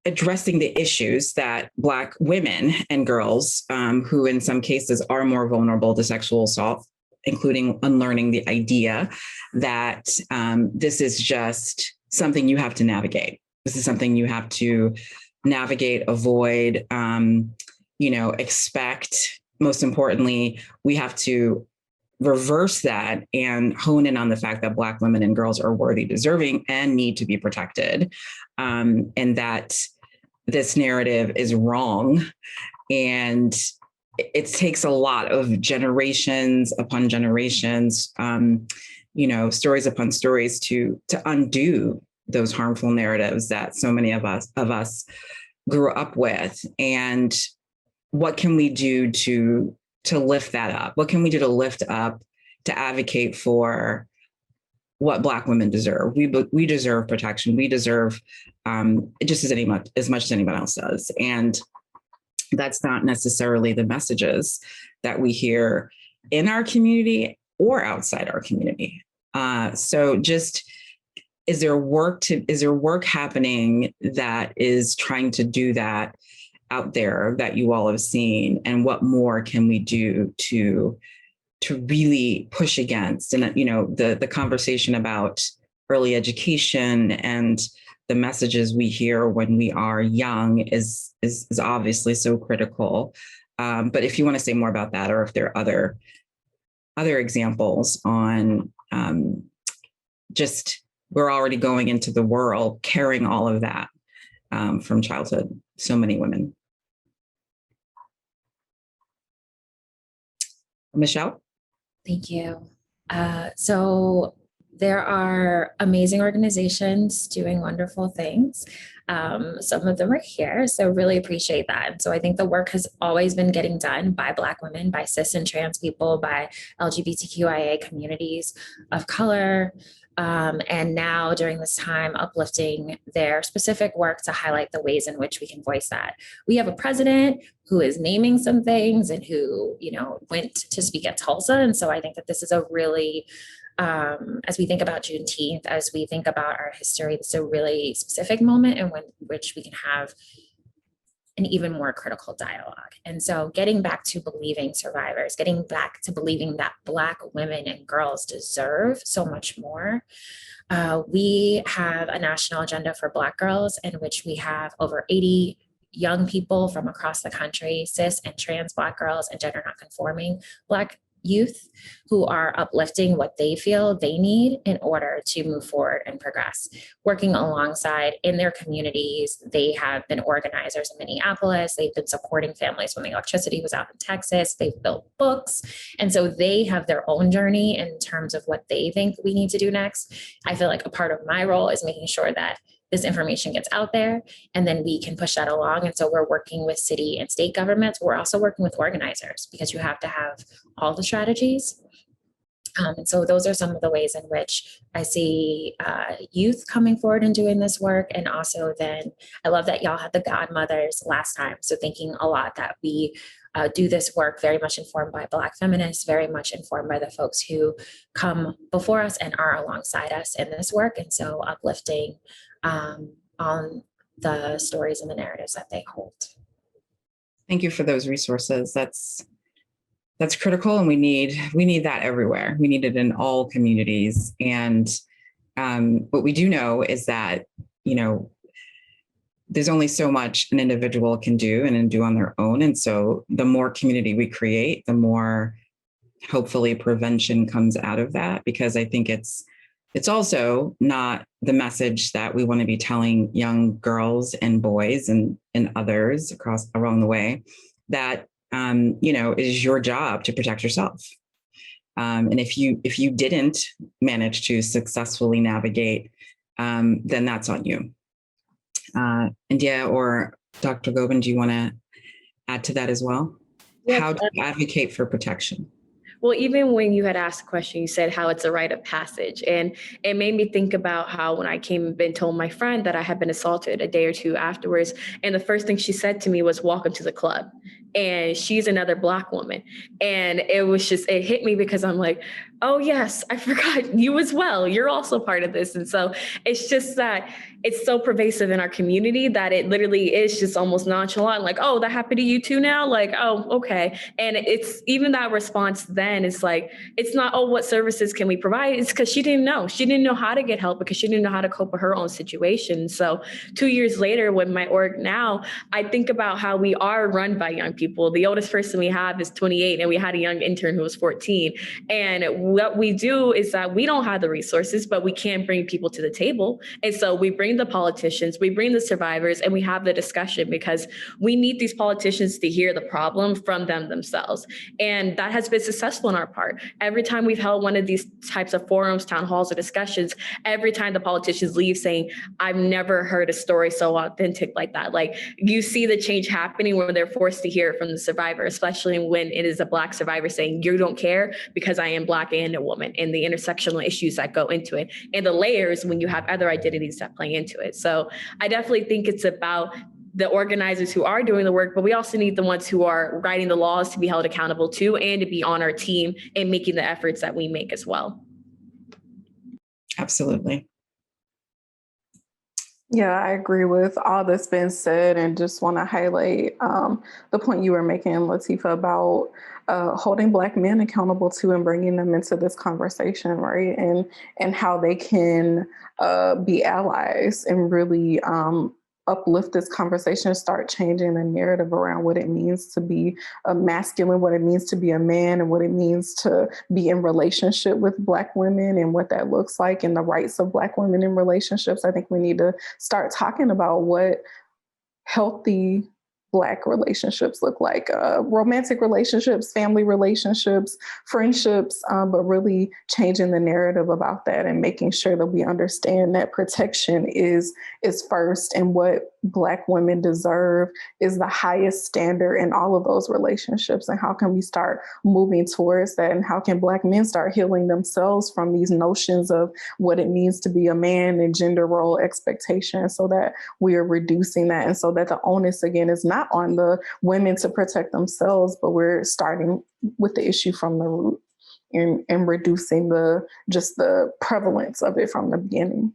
[SPEAKER 2] addressing the issues that Black women and girls, who in some cases are more vulnerable to sexual assault, including unlearning the idea that this is just something you have to navigate. This is something you have to navigate, avoid, expect. Most importantly, we have to reverse that and hone in on the fact that Black women and girls are worthy, deserving, and need to be protected, and that this narrative is wrong. And it takes a lot of generations upon generations, stories upon stories to undo those harmful narratives that so many of us grew up with. And what can we do to lift that up? What can we do to lift up, to advocate for what Black women deserve? We deserve protection. We deserve just as much as anyone else does. And that's not necessarily the messages that we hear in our community or outside our community. So just, is there work happening that is trying to do that out there that you all have seen? And what more can we do to really push against? And, the conversation about early education and the messages we hear when we are young is obviously so critical. But if you want to say more about that, or if there are other examples on just we're already going into the world carrying all of that from childhood, so many women. Michelle?
[SPEAKER 4] Thank you. So there are amazing organizations doing wonderful things. Some of them are here, so really appreciate that. And so I think the work has always been getting done by Black women, by cis and trans people, by LGBTQIA communities of color. And now during this time, uplifting their specific work to highlight the ways in which we can voice that. We have a president who is naming some things and who, went to speak at Tulsa. And so I think that this is a really, as we think about Juneteenth, as we think about our history, it's a really specific moment in which we can have an even more critical dialogue. And so getting back to believing survivors, getting back to believing that Black women and girls deserve so much more. We have a national agenda for Black girls in which we have over 80 young people from across the country, cis and trans Black girls and gender nonconforming Black youth who are uplifting what they feel they need in order to move forward and progress. Working alongside in their communities, they have been organizers in Minneapolis. They've been supporting families when the electricity was out in Texas. They've built books. And so they have their own journey in terms of what they think we need to do next. I feel like a part of my role is making sure that this information gets out there and then we can push that along. And so we're working with city and state governments. We're also working with organizers because you have to have all the strategies. And so those are some of the ways in which I see youth coming forward and doing this work. And also then I love that y'all had the godmothers last time. So thinking a lot that we do this work very much informed by Black feminists, very much informed by the folks who come before us and are alongside us in this work. And so uplifting on the stories and the narratives that they hold.
[SPEAKER 2] Thank you for those resources. That's critical, and we need that everywhere. We need it in all communities. And what we do know is that, there's only so much an individual can do and do on their own. And so the more community we create, the more hopefully prevention comes out of that, because I think it's also not the message that we want to be telling young girls and boys and others along the way that, it is your job to protect yourself. And if you didn't manage to successfully navigate, then that's on you. India or Dr. Govind, do you want to add to that as well? Yes. How do you advocate for protection?
[SPEAKER 3] Well, even when you had asked the question, you said how it's a rite of passage. And it made me think about how when I came and told my friend that I had been assaulted a day or two afterwards, and the first thing she said to me was, welcome to the club. And she's another Black woman. And it hit me because I'm like, oh yes, I forgot you as well. You're also part of this. And so it's just that it's so pervasive in our community that it literally is just almost nonchalant, like, oh, that happened to you too now? Like, oh, okay. And it's even that response then is like, it's not, oh, what services can we provide? It's because she didn't know. She didn't know how to get help because she didn't know how to cope with her own situation. So 2 years later, with my org now, I think about how we are run by young people. The oldest person we have is 28, and we had a young intern who was 14. And what we do is that we don't have the resources, but we can bring people to the table. And so we bring the politicians, we bring the survivors, and we have the discussion because we need these politicians to hear the problem from them themselves. And that has been successful on our part. Every time we've held one of these types of forums, town halls, or discussions, every time the politicians leave saying, I've never heard a story so authentic like that. Like, you see the change happening when they're forced to hear it from the survivor, especially when it is a Black survivor saying, you don't care because I am Black and a woman, and the intersectional issues that go into it, and the layers when you have other identities that play into it. So I definitely think it's about the organizers who are doing the work, but we also need the ones who are writing the laws to be held accountable too, and to be on our team and making the efforts that we make as well.
[SPEAKER 2] Absolutely.
[SPEAKER 5] Yeah, I agree with all that's been said, and just want to highlight the point you were making, Latifa, about holding Black men accountable too and bringing them into this conversation, right? And how they can be allies and really uplift this conversation, start changing the narrative around what it means to be a masculine, what it means to be a man, and what it means to be in relationship with Black women and what that looks like, and the rights of Black women in relationships. I think we need to start talking about what healthy Black relationships look like, romantic relationships, family relationships, friendships, but really changing the narrative about that and making sure that we understand that protection is first, and what Black women deserve is the highest standard in all of those relationships. And how can we start moving towards that? And how can Black men start healing themselves from these notions of what it means to be a man and gender role expectations, so that we are reducing that, and so that the onus again is not on the women to protect themselves, but we're starting with the issue from the root and reducing the prevalence of it from the beginning.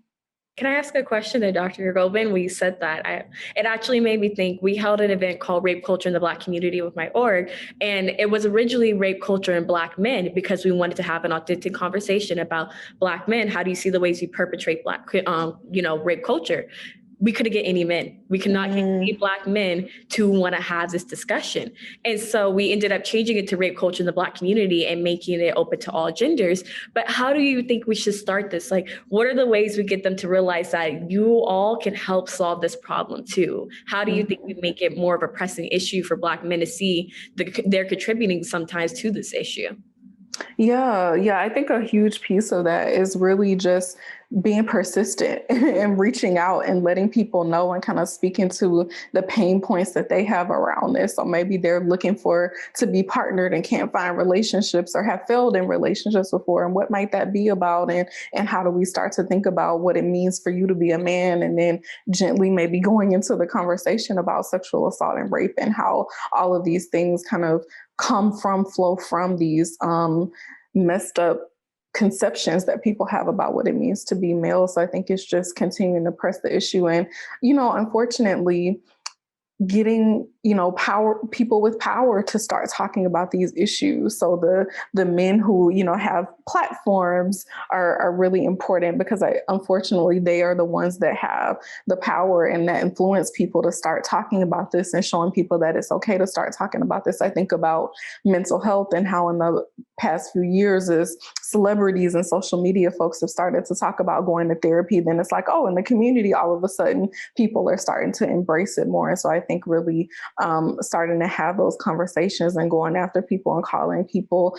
[SPEAKER 3] Can I ask a question to Dr. Goldman? When you said that, it actually made me think. We held an event called Rape Culture in the Black Community with my org, and it was originally rape culture in Black men, because we wanted to have an authentic conversation about Black men. How do you see the ways you perpetrate rape culture? We couldn't get any men. We could not get any Black men to want to have this discussion. And so we ended up changing it to rape culture in the Black community and making it open to all genders. But how do you think we should start this? Like, what are the ways we get them to realize that you all can help solve this problem too? How do you think we make it more of a pressing issue for Black men to see they're contributing sometimes to this issue?
[SPEAKER 5] Yeah. I think a huge piece of that is really just being persistent and reaching out and letting people know and kind of speaking to the pain points that they have around this. So maybe they're looking to be partnered and can't find relationships, or have failed in relationships before. And what might that be about? And how do we start to think about what it means for you to be a man? And then gently maybe going into the conversation about sexual assault and rape, and how all of these things kind of flow from these messed up conceptions that people have about what it means to be male. So I think it's just continuing to press the issue. And, unfortunately, getting, people with power to start talking about these issues. So the men who, have platforms are really important, because unfortunately, they are the ones that have the power and that influence people to start talking about this and showing people that it's okay to start talking about this. I think about mental health and how in the past few years, as celebrities and social media folks have started to talk about going to therapy, then it's like, oh, in the community, all of a sudden people are starting to embrace it more. And so I think really starting to have those conversations and going after people and calling people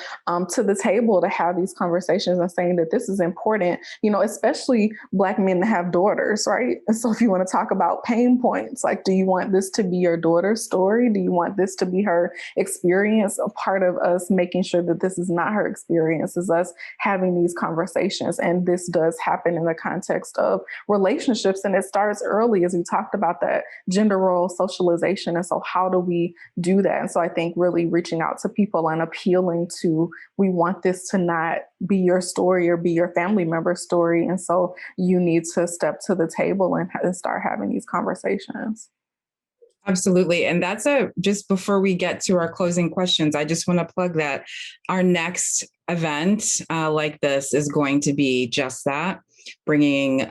[SPEAKER 5] to the table to have these conversations and saying that this is important, especially Black men that have daughters, right? And so if you want to talk about pain points, like, do you want this to be your daughter's story? Do you want this to be her experience? A part of us making sure that this is not her experience is us having these conversations. And this does happen in the context of relationships. And it starts early, as we talked about that gender role socialization. And so how do we do that? And so I think really reaching out to people and appealing to, we want this to not be your story or be your family member's story. And so you need to step to the table and start having these conversations.
[SPEAKER 2] Absolutely. And that's just before we get to our closing questions, I just want to plug that our next event like this is going to be just that, bringing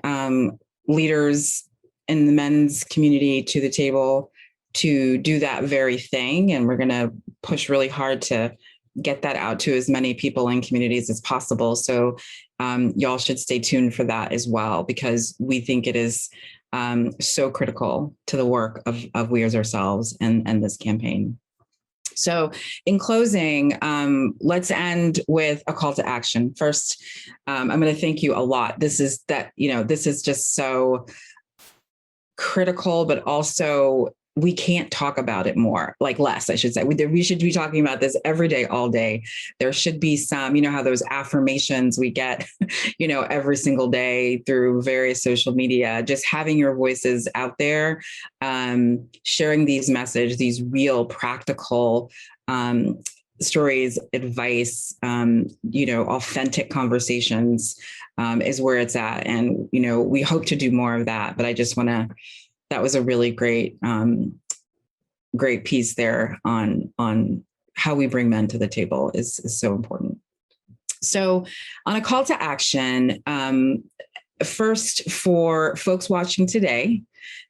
[SPEAKER 2] leaders in the men's community to the table to do that very thing. And we're going to push really hard to get that out to as many people and communities as possible. So y'all should stay tuned for that as well, because we think it is so critical to the work of We As Ourselves and this campaign. So in closing, let's end with a call to action. First, I'm going to thank you a lot. This is just so critical, but also we can't talk about it more, like less, I should say. We should be talking about this every day, all day. There should be some, how those affirmations we get, every single day through various social media, just having your voices out there, sharing these messages, these real practical stories, advice, authentic conversations is where it's at. And, we hope to do more of that, but I just want to, that was a really great piece there on how we bring men to the table is so important. So on a call to action, first for folks watching today,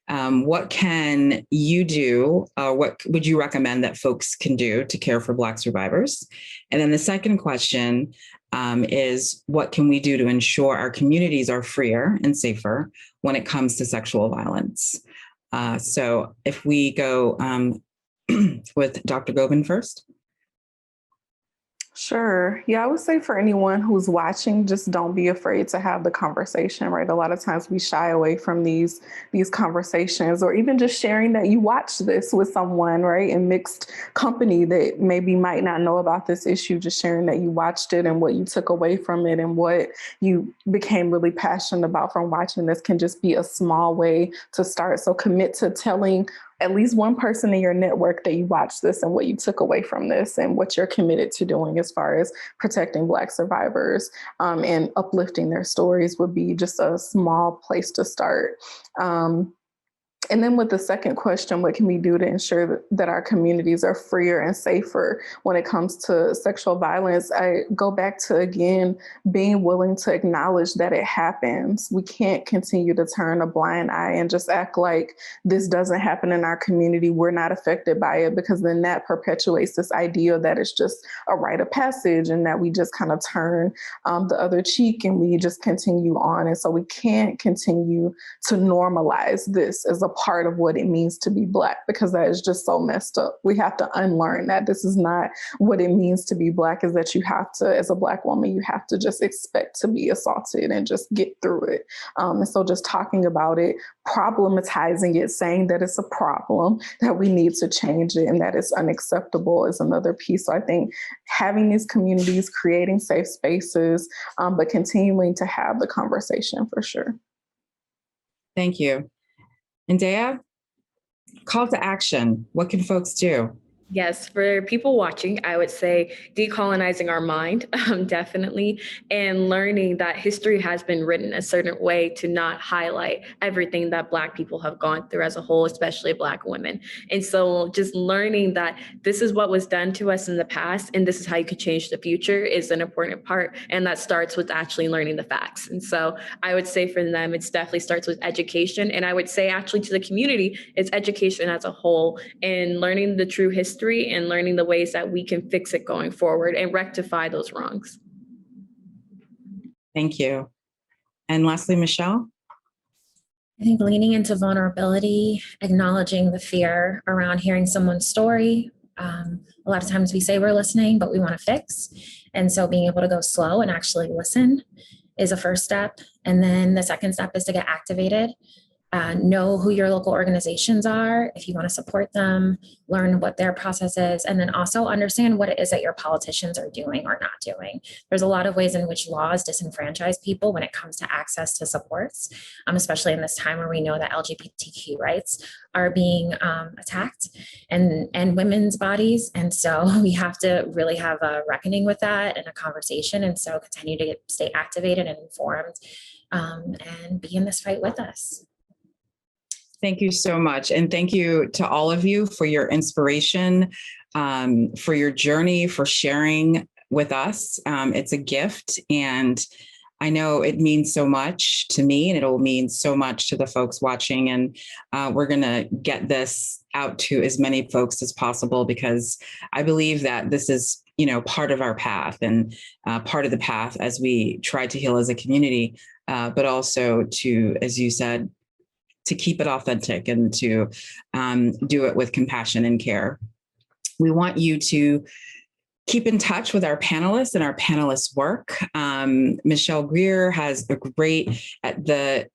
[SPEAKER 2] what can you do? What would you recommend that folks can do to care for Black survivors? And then the second question is, what can we do to ensure our communities are freer and safer when it comes to sexual violence? So if we go with Dr. Gobin first.
[SPEAKER 5] Sure. Yeah, I would say for anyone who's watching, just don't be afraid to have the conversation, right? A lot of times we shy away from these conversations, or even just sharing that you watched this with someone, right? In mixed company that maybe might not know about this issue, just sharing that you watched it and what you took away from it and what you became really passionate about from watching this can just be a small way to start. So commit to telling at least one person in your network that you watched this and what you took away from this and what you're committed to doing as far as protecting Black survivors and uplifting their stories would be just a small place to start. And then with the second question, what can we do to ensure that our communities are freer and safer when it comes to sexual violence? I go back to, again, being willing to acknowledge that it happens. We can't continue to turn a blind eye and just act like this doesn't happen in our community. We're not affected by it, because then that perpetuates this idea that it's just a rite of passage and that we just kind of turn the other cheek and we just continue on. And so we can't continue to normalize this as a part of what it means to be Black, because that is just so messed up. We have to unlearn that. This is not what it means to be Black, is that you have to, as a Black woman, you have to just expect to be assaulted and just get through it. And so just talking about it, problematizing it, saying that it's a problem, that we need to change it, and that it's unacceptable is another piece. So I think having these communities, creating safe spaces, but continuing to have the conversation for sure.
[SPEAKER 2] Thank you. And Dea, call to action. What can folks do?
[SPEAKER 3] Yes, for people watching, I would say decolonizing our mind, definitely, and learning that history has been written a certain way to not highlight everything that Black people have gone through as a whole, especially Black women. And so just learning that this is what was done to us in the past, and this is how you could change the future is an important part. And that starts with actually learning the facts. And so I would say for them, it definitely starts with education. And I would say actually to the community, it's education as a whole and learning the true history and learning the ways that we can fix it going forward and rectify those wrongs.
[SPEAKER 2] Thank you. And lastly, Michelle?
[SPEAKER 4] I think leaning into vulnerability, acknowledging the fear around hearing someone's story. A lot of times we say we're listening, but we want to fix. And so being able to go slow and actually listen is a first step. And then the second step is to get activated. Know who your local organizations are, if you want to support them, learn what their process is, and then also understand what it is that your politicians are doing or not doing. There's a lot of ways in which laws disenfranchise people when it comes to access to supports, especially in this time where we know that LGBTQ rights are being attacked and women's bodies. And so we have to really have a reckoning with that and a conversation. And so continue to stay activated and informed and be in this fight with us.
[SPEAKER 2] Thank you so much. And thank you to all of you for your inspiration, for your journey, for sharing with us. It's a gift. And I know it means so much to me, and it'll mean so much to the folks watching. And we're going to get this out to as many folks as possible, because I believe that this is, part of our path and part of the path as we try to heal as a community, but also to, as you said, to keep it authentic and to do it with compassion and care. We want you to keep in touch with our panelists and our panelists' work. Michelle Grier has a great, at the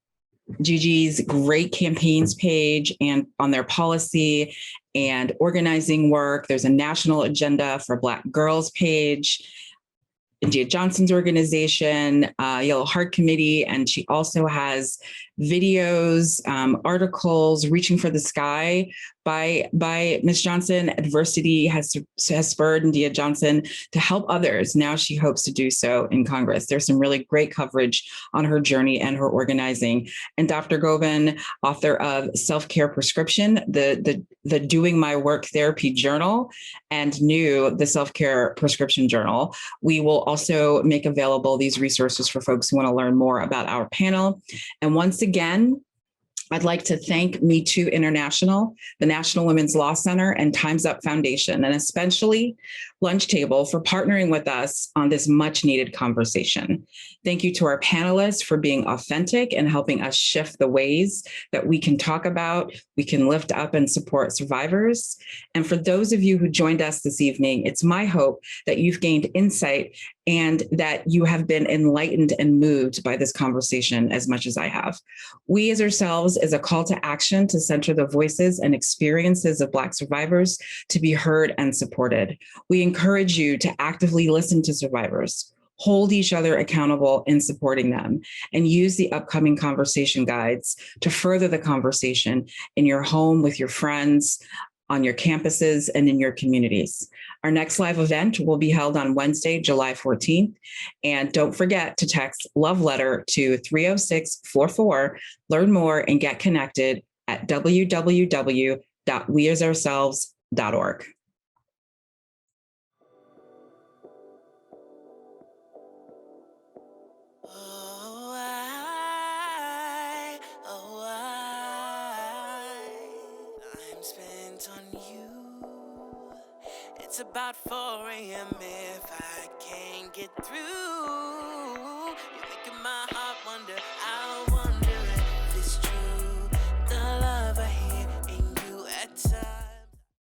[SPEAKER 2] Gigi's great campaigns page and on their policy and organizing work. There's a national agenda for Black girls page. India Johnson's organization, Yellow Heart Committee, and she also has videos, articles, Reaching for the Sky by Ms. Johnson. Adversity has spurred India Johnson to help others. Now she hopes to do so in Congress. There's some really great coverage on her journey and her organizing. And Dr. Gobin, author of Self-Care Prescription, the Doing My Work Therapy Journal, and the Self-Care Prescription Journal. We will also make available these resources for folks who want to learn more about our panel. And once again, I'd like to thank Me Too International, the National Women's Law Center, and Time's Up Foundation. And especially, lunch table for partnering with us on this much needed conversation. Thank you to our panelists for being authentic and helping us shift the ways that we can talk about, we can lift up and support survivors. And for those of you who joined us this evening, it's my hope that you've gained insight and that you have been enlightened and moved by this conversation as much as I have. We as ourselves is a call to action to center the voices and experiences of Black survivors to be heard and supported. We encourage you to actively listen to survivors, hold each other accountable in supporting them, and use the upcoming conversation guides to further the conversation in your home, with your friends, on your campuses, and in your communities. Our next live event will be held on Wednesday, July 14th. And don't forget to text Love Letter to 30644. Learn more and get connected at www.weasourselves.org.
[SPEAKER 1] I'm spent on you. It's about 4 a.m. if I can't get through.